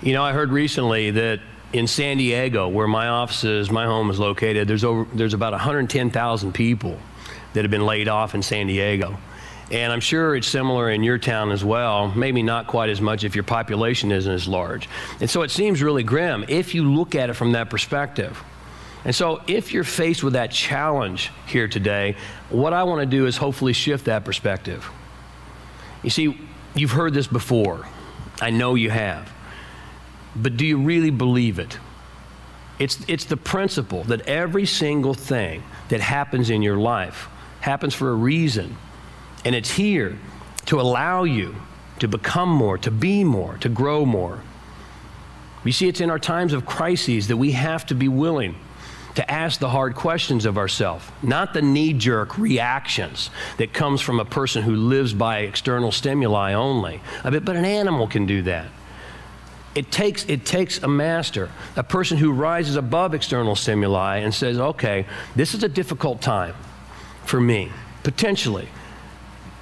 You know, I heard recently that in San Diego, where my home is located, there's about 110,000 people that have been laid off in San Diego. And I'm sure it's similar in your town as well, maybe not quite as much if your population isn't as large. And so it seems really grim if you look at it from that perspective. And so if you're faced with that challenge here today, what I want to do is hopefully shift that perspective. You see, you've heard this before. I know you have. But do you really believe it? It's the principle that every single thing that happens in your life happens for a reason. And it's here to allow you to become more, to be more, to grow more. You see, it's in our times of crises that we have to be willing to ask the hard questions of ourselves, not the knee-jerk reactions that comes from a person who lives by external stimuli only. But an animal can do that. It takes a master, a person who rises above external stimuli and says, okay, this is a difficult time for me, potentially.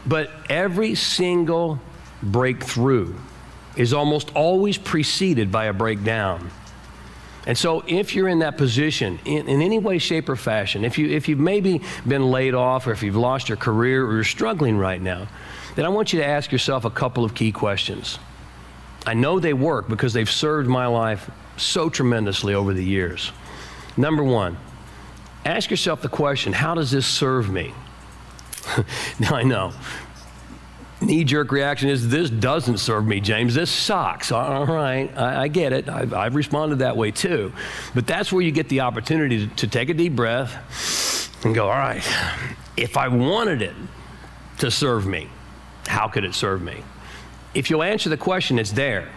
But every single breakthrough is almost always preceded by a breakdown. And so if you're in that position, in any way, shape, or fashion, if you've maybe been laid off, or if you've lost your career, or you're struggling right now, then I want you to ask yourself a couple of key questions. I know they work because they've served my life so tremendously over the years. Number one, ask yourself the question, how does this serve me? Now I know, knee-jerk reaction is, this doesn't serve me, James, this sucks. All right, I get it, I've responded that way too. But that's where you get the opportunity to take a deep breath and go, all right, if I wanted it to serve me, how could it serve me? If you'll answer the question, it's there.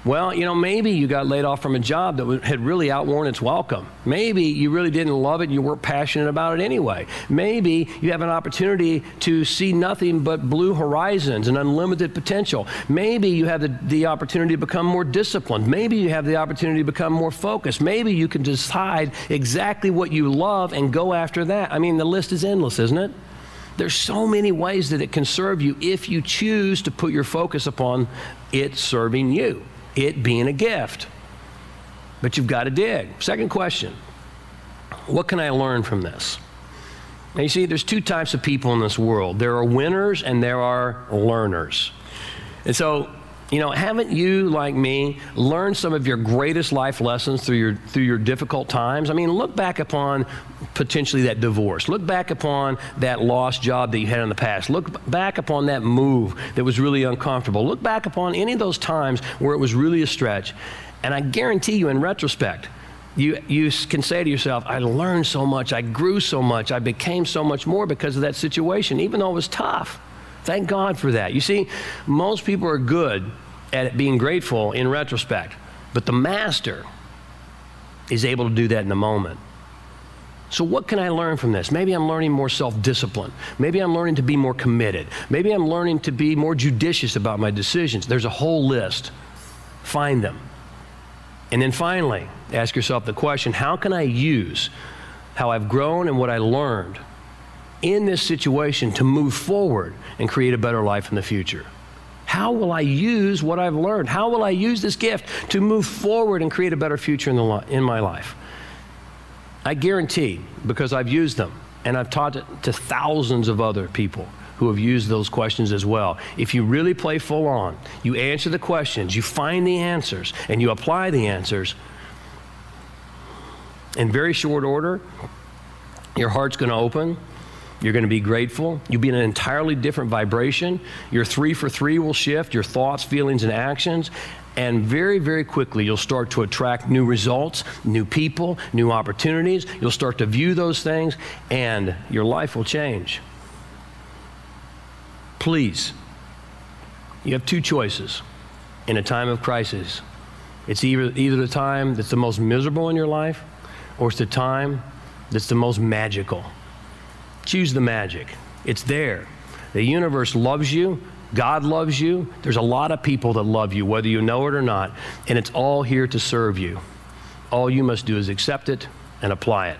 Well, you know, maybe you got laid off from a job that had really outworn its welcome. Maybe you really didn't love it and you weren't passionate about it anyway. Maybe you have an opportunity to see nothing but blue horizons and unlimited potential. Maybe you have the opportunity to become more disciplined. Maybe you have the opportunity to become more focused. Maybe you can decide exactly what you love and go after that. I mean, the list is endless, isn't it? There's so many ways that it can serve you if you choose to put your focus upon it serving you, it being a gift. But you've got to dig. Second question, what can I learn from this? Now you see, there's two types of people in this world. There are winners and there are learners. And so, you know, haven't you, like me, learned some of your greatest life lessons through your difficult times? I mean, look back upon potentially that divorce. Look back upon that lost job that you had in the past. Look back upon that move that was really uncomfortable. Look back upon any of those times where it was really a stretch. And I guarantee you, in retrospect, you can say to yourself, I learned so much, I grew so much, I became so much more because of that situation, even though it was tough. Thank God for that. You see, most people are good at being grateful in retrospect, but the master is able to do that in the moment. So what can I learn from this? Maybe I'm learning more self-discipline. Maybe I'm learning to be more committed. Maybe I'm learning to be more judicious about my decisions. There's a whole list. Find them. And then finally, ask yourself the question, how can I use how I've grown and what I learned in this situation to move forward and create a better life in the future? How will I use what I've learned? How will I use this gift to move forward and create a better future in my life? I guarantee, because I've used them, and I've taught it to thousands of other people who have used those questions as well. If you really play full on, you answer the questions, you find the answers, and you apply the answers, in very short order, your heart's going to open. You're going to be grateful. You'll be in an entirely different vibration. Your 3 for 3 will shift, your thoughts, feelings, and actions. And very, very quickly, you'll start to attract new results, new people, new opportunities. You'll start to view those things, and your life will change. Please, you have two choices in a time of crisis. It's either the time that's the most miserable in your life, or it's the time that's the most magical. Choose the magic. It's there. The universe loves you. God loves you. There's a lot of people that love you, whether you know it or not, and it's all here to serve you. All you must do is accept it and apply it.